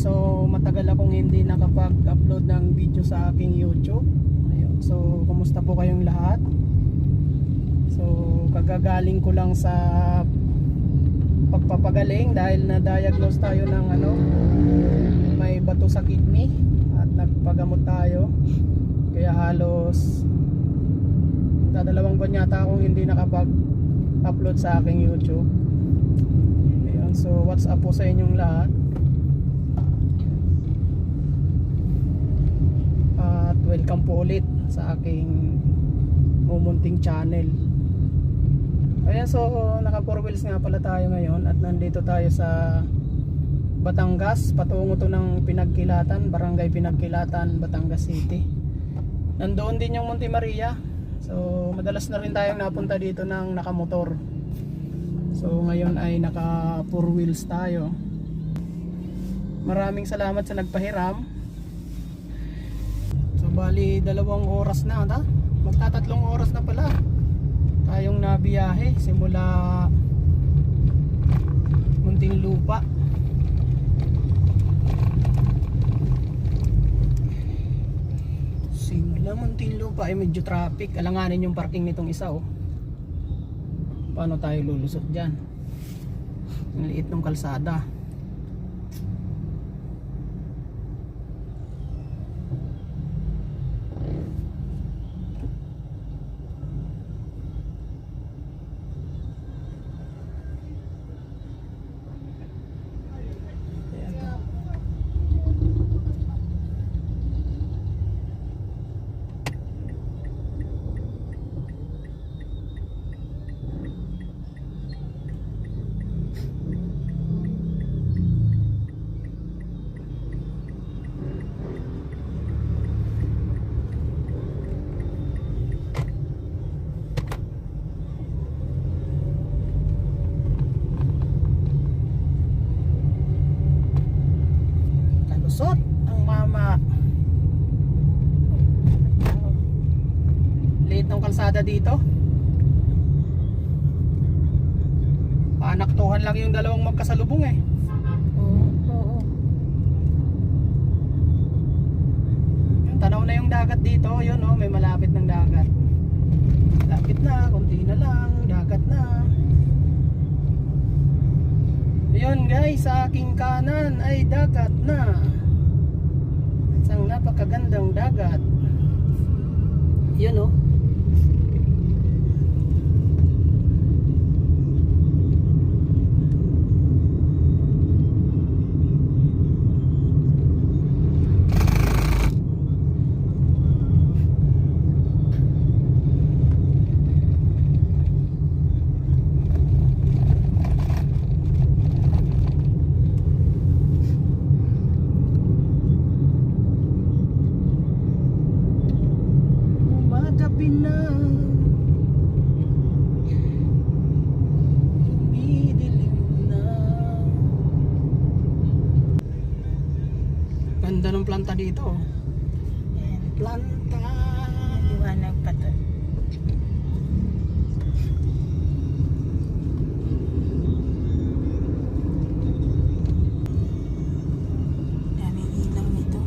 So matagal akong hindi nakapag-upload ng video sa aking YouTube. Ayun. So kumusta po kayong lahat? So kagagaling ko lang sa pagpapagaling dahil na-diagnose tayo ng may bato sa kidney at nagpagamot tayo. Kaya halos dalawang buwan yata akong hindi nakapag-upload sa aking YouTube. Ayun. So what's up po sa inyong lahat? At welcome po ulit sa aking mumunting channel. Ayan, so naka 4 wheels nga pala tayo ngayon at nandito tayo sa Batangas, patungo to ng Pinagkilatan, Barangay Pinagkilatan, Batangas City. Nandoon din yung Monte Maria. So madalas na rin tayong napunta dito ng nakamotor. So ngayon ay naka 4 wheels tayo. Maraming salamat sa nagpahiram. So bali 2 oras na, magtatatlong oras na pala tayong nabiyahe simula Muntinlupa. Simula Muntinlupa ay medyo traffic. Alanganin yung parking nitong isa Paano tayo lulusot dyan? Ang liit ng kalsada. Ang mama liit ng kalsada dito. Panaktuhan lang yung dalawang magkasalubong Oo. Yung tanaw na yung dagat dito. Yun may malapit ng dagat. Lapit na, konti na lang, dagat na. Ayun guys, sa aking kanan ay dagat na. Isang napakagandang dagat. Yun ganda ng planta dito. Ayan. Planta. Maliwanag pa to. Daming ilaw nito.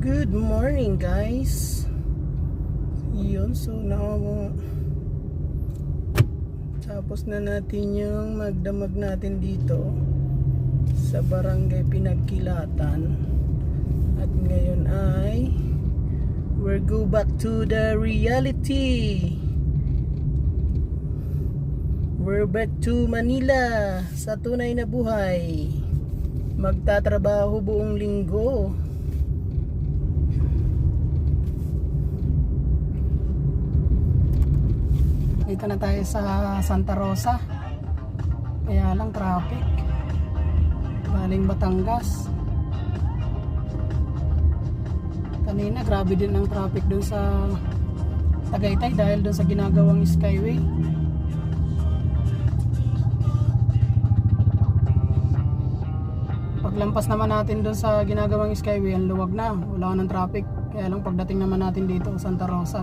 Good morning guys. Yun, so tapos na natin yung magdamag natin dito sa barangay Pinagkilatan. At ngayon ay we're go back to the reality. We're back to Manila sa tunay na buhay. Magtatrabaho buong linggo. Dito na tayo sa Santa Rosa. Kaya lang traffic. Galing Batangas. Kanina grabe din ang traffic dun sa Tagaytay dahil dun sa ginagawang Skyway. Paglampas naman natin dun sa ginagawang Skyway, ang luwag na. Wala nang traffic. Kaya lang pagdating naman natin dito Santa Rosa,